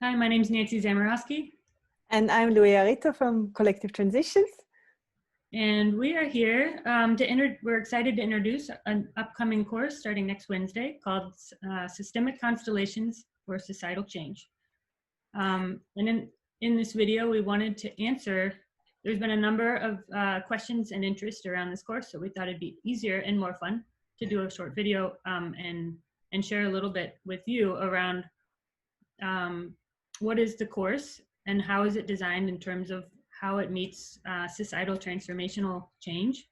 Hi, my name is Nancy Zamorowski. And I'm Luia Rito from Collective Transitions. And we are here we're excited to introduce an upcoming course starting next Wednesday called Systemic Constellations for Societal Change. And in this video, we wanted to answer, there's been a number of questions and interest around this course, so we thought it'd be easier and more fun to do a short video and share a little bit with you around what is the course and how is it designed in terms of how it meets societal transformational change,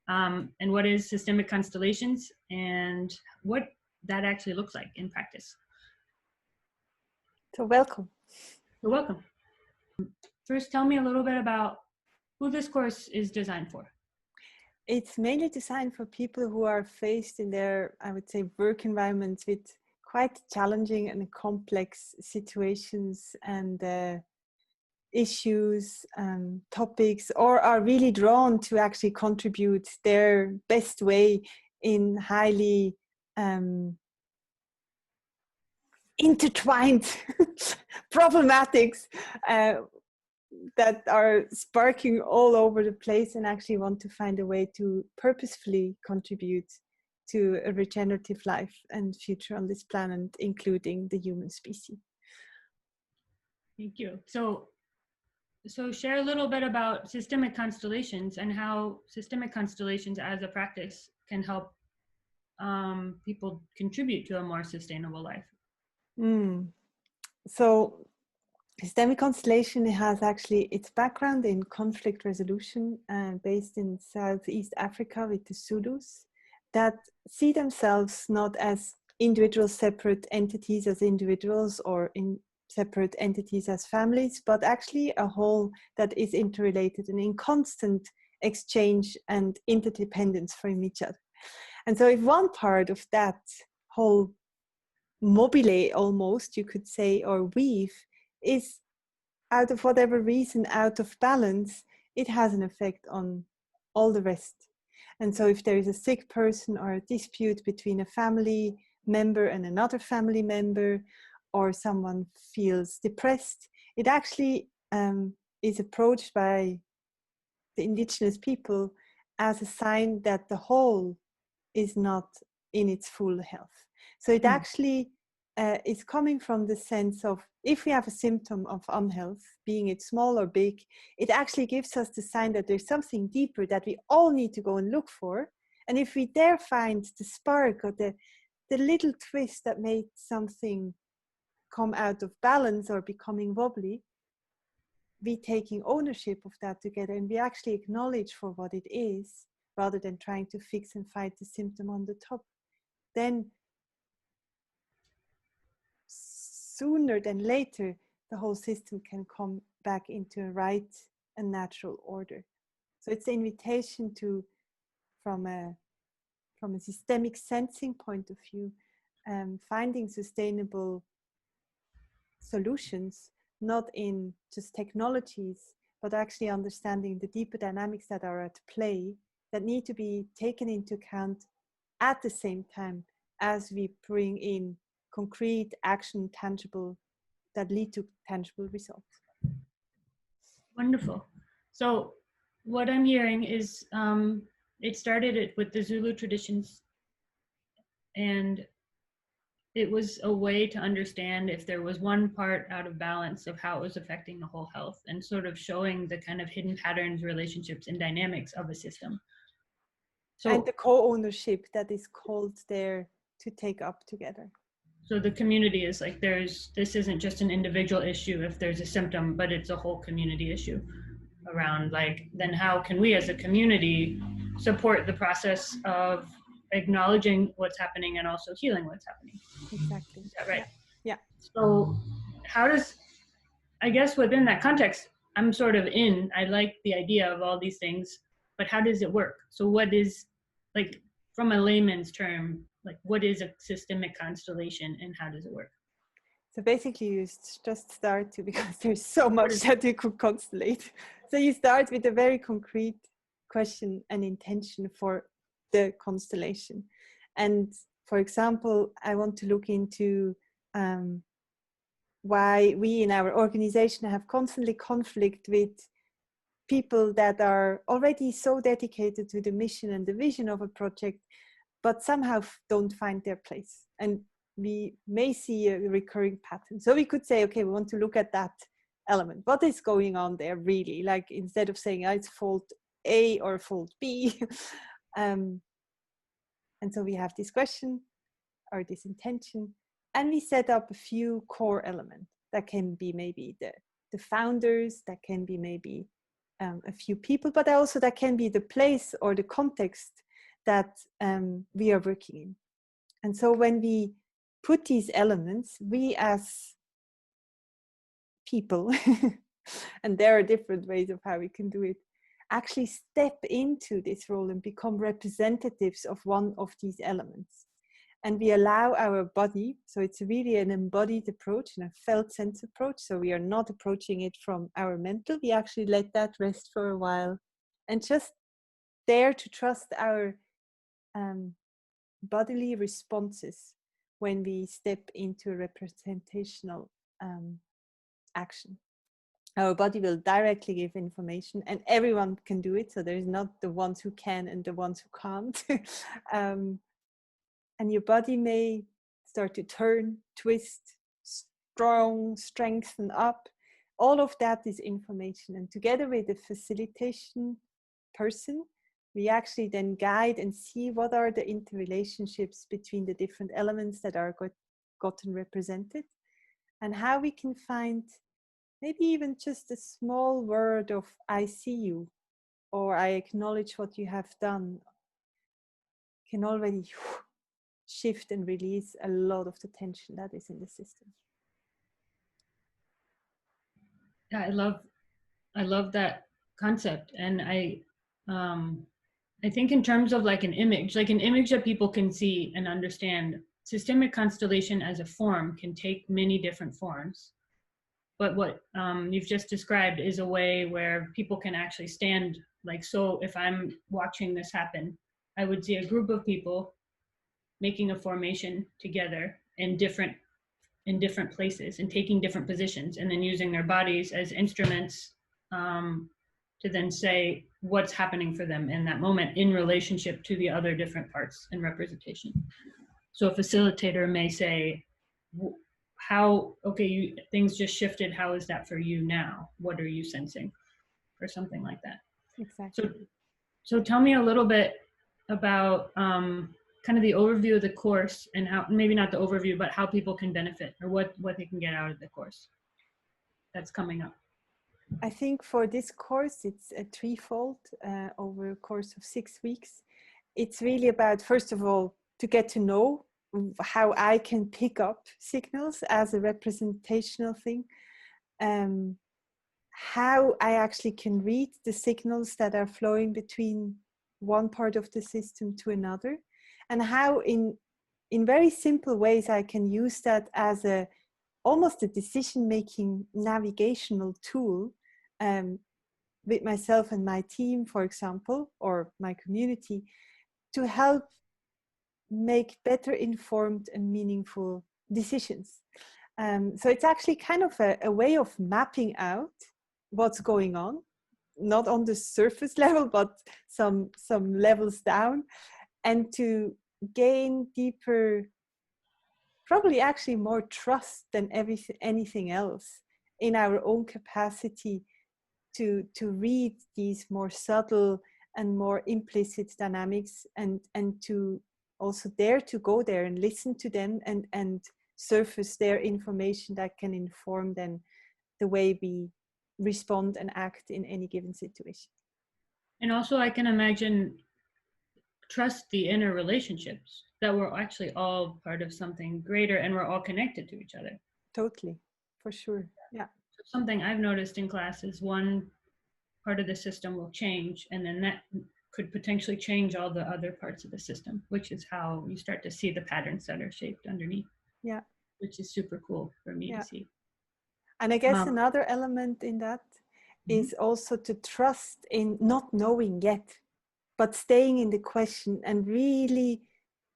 and what is systemic constellations and what that actually looks like in practice. So welcome. You're welcome. First, tell me a little bit about who this course is designed for. It's mainly designed for people who are faced in their, I would say, work environments with quite challenging and complex situations and issues, topics, or are really drawn to actually contribute their best way in highly intertwined problematics that are sparking all over the place, and actually want to find a way to purposefully contribute to a regenerative life and future on this planet, including the human species. Thank you. So share a little bit about systemic constellations and how systemic constellations as a practice can help people contribute to a more sustainable life. So Systemic Constellation has actually its background in conflict resolution, based in Southeast Africa with the Zulus, that see themselves not as individual separate entities as individuals or in separate entities as families, but actually a whole that is interrelated and in constant exchange and interdependence from each other. And so if one part of that whole mobile, almost you could say, or weave, is out of whatever reason out of balance, it has an effect on all the rest. And so if there is a sick person or a dispute between a family member and another family member, or someone feels depressed, it actually is approached by the indigenous people as a sign that the whole is not in its full health. So it actually is coming from the sense of, if we have a symptom of unhealth, being it small or big, it actually gives us the sign that there's something deeper that we all need to go and look for. And if we dare find the spark or the little twist that made something come out of balance or becoming wobbly, we taking ownership of that together, and we actually acknowledge for what it is, rather than trying to fix and fight the symptom on the top, then sooner than later, the whole system can come back into a right and natural order. So it's an invitation to, from a systemic sensing point of view, finding sustainable solutions, not in just technologies, but actually understanding the deeper dynamics that are at play that need to be taken into account at the same time as we bring in concrete action, tangible, that lead to tangible results. Wonderful. So what I'm hearing is it started with the Zulu traditions, and it was a way to understand if there was one part out of balance of how it was affecting the whole health, and sort of showing the kind of hidden patterns, relationships, and dynamics of a system. So, and the co-ownership that is called there to take up together. So the community is like, this isn't just an individual issue if there's a symptom, but it's a whole community issue around, like, then how can we as a community support the process of acknowledging what's happening and also healing what's happening. Exactly. Is that right? Yeah. So how does, I guess within that context, I'm sort of I like the idea of all these things, but how does it work? So what is, like, from a layman's term, like, what is a systemic constellation and how does it work? So basically you just start to, because there's so much that you could constellate. So you start with a very concrete question and intention for the constellation. And for example, I want to look into why we in our organization have constantly conflict with people that are already so dedicated to the mission and the vision of a project, but somehow don't find their place. And we may see a recurring pattern. So we could say, okay, we want to look at that element. What is going on there really? Like, instead of saying, oh, it's fault A or fault B. And so we have this question or this intention, and we set up a few core elements that can be maybe the founders, that can be maybe a few people, but also that can be the place or the context that we are working in. And so when we put these elements, we as people, and there are different ways of how we can do it, actually step into this role and become representatives of one of these elements. And we allow our body, so it's really an embodied approach and a felt sense approach. So we are not approaching it from our mental. We actually let that rest for a while and just dare to trust our bodily responses when we step into a representational action. Our body will directly give information, and everyone can do it. So there's not the ones who can and the ones who can't. And your body may start to turn, twist, strengthen up. All of that is information. And together with the facilitation person, we actually then guide and see what are the interrelationships between the different elements that are gotten represented, and how we can find maybe even just a small word of I see you, or I acknowledge what you have done, can already shift and release a lot of the tension that is in the system. Yeah, I love that concept. And I think in terms of like an image that people can see and understand, systemic constellation as a form can take many different forms. But what you've just described is a way where people can actually stand, like, so if I'm watching this happen, I would see a group of people making a formation together in different places and taking different positions, and then using their bodies as instruments to then say what's happening for them in that moment in relationship to the other different parts and representation. So a facilitator may say, how, okay, things just shifted, how is that for you now? What are you sensing? Or something like that. Exactly. So tell me a little bit about kind of the overview of the course, and how, maybe not the overview, but how people can benefit, or what they can get out of the course that's coming up. I think for this course, it's a threefold over a course of 6 weeks. It's really about, first of all, to get to know how I can pick up signals as a representational thing, how I actually can read the signals that are flowing between one part of the system to another, and how in very simple ways I can use that as almost a decision-making navigational tool with myself and my team, for example, or my community, to help make better informed and meaningful decisions. So it's actually kind of a way of mapping out what's going on, not on the surface level, but some levels down, and to gain deeper, probably actually more trust than anything else in our own capacity to read these more subtle and more implicit dynamics, and to also dare to go there and listen to them and surface their information that can inform then the way we respond and act in any given situation. And also, I can imagine trust the inner relationships, that we're actually all part of something greater and we're all connected to each other. Totally, for sure. Yeah. Something I've noticed in class is one part of the system will change, and then that could potentially change all the other parts of the system, which is how you start to see the patterns that are shaped underneath. Yeah. Which is super cool for me to see. And I guess another element in that is also to trust in not knowing yet, but staying in the question and really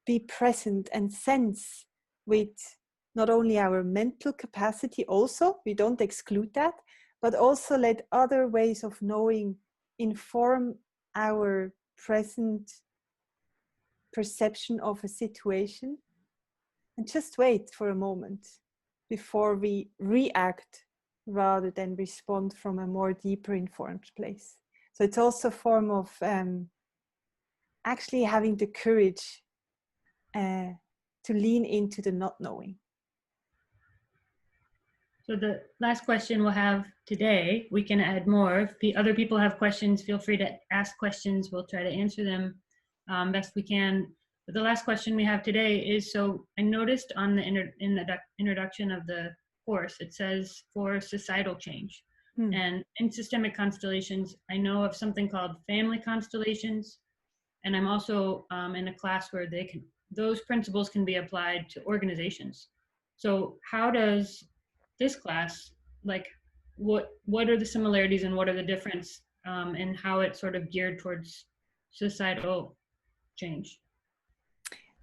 be present and sense with not only our mental capacity also, we don't exclude that, but also let other ways of knowing inform our present perception of a situation, and just wait for a moment before we react rather than respond from a more deeper informed place. So it's also a form of actually having the courage to lean into the not knowing. So the last question we'll have today, we can add more. If other people have questions, feel free to ask questions. We'll try to answer them best we can. But the last question we have today is, so I noticed on the introduction of the course, it says for societal change. And in systemic constellations, I know of something called family constellations. And I'm also in a class where those principles can be applied to organizations. So how does this class, like, what are the similarities and what are the difference and how it's sort of geared towards societal change?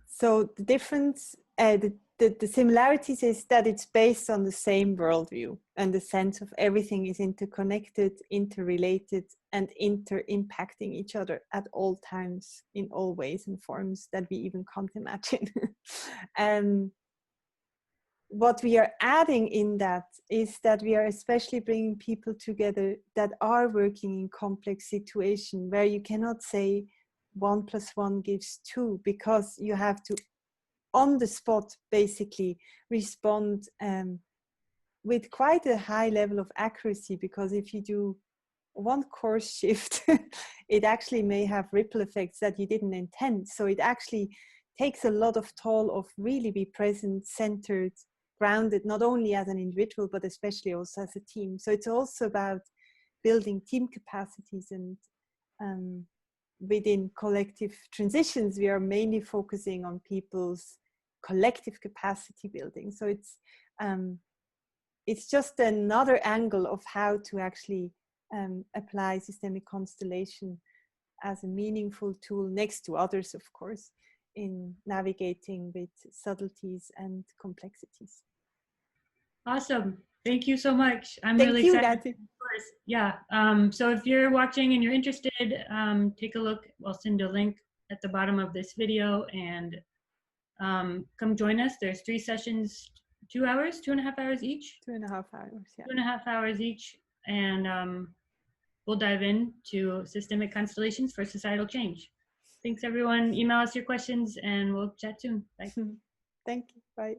So the difference, the similarities is that it's based on the same worldview and the sense of everything is interconnected, interrelated, and inter-impacting each other at all times in all ways and forms that we even can't imagine. What we are adding in that is that we are especially bringing people together that are working in complex situations where you cannot say 1 + 1 gives 2, because you have to on the spot basically respond with quite a high level of accuracy, because if you do one course shift it actually may have ripple effects that you didn't intend. So it actually takes a lot of toll of really be present, centered, grounded, not only as an individual but especially also as a team. So it's also about building team capacities, and within collective transitions we are mainly focusing on people's collective capacity building. So it's just another angle of how to actually apply systemic constellation as a meaningful tool next to others, of course, in navigating with subtleties and complexities. Awesome. Thank you so much. I'm Thank really you, excited. Natty. Of course. Yeah. So if you're watching and you're interested, take a look. I'll send a link at the bottom of this video, and come join us. There's 3 sessions, 2 hours, 2.5 hours each. 2.5 hours, yeah. 2.5 hours each. And we'll dive into systemic constellations for societal change. Thanks, everyone. Email us your questions and we'll chat soon. Bye. Thank you. Bye.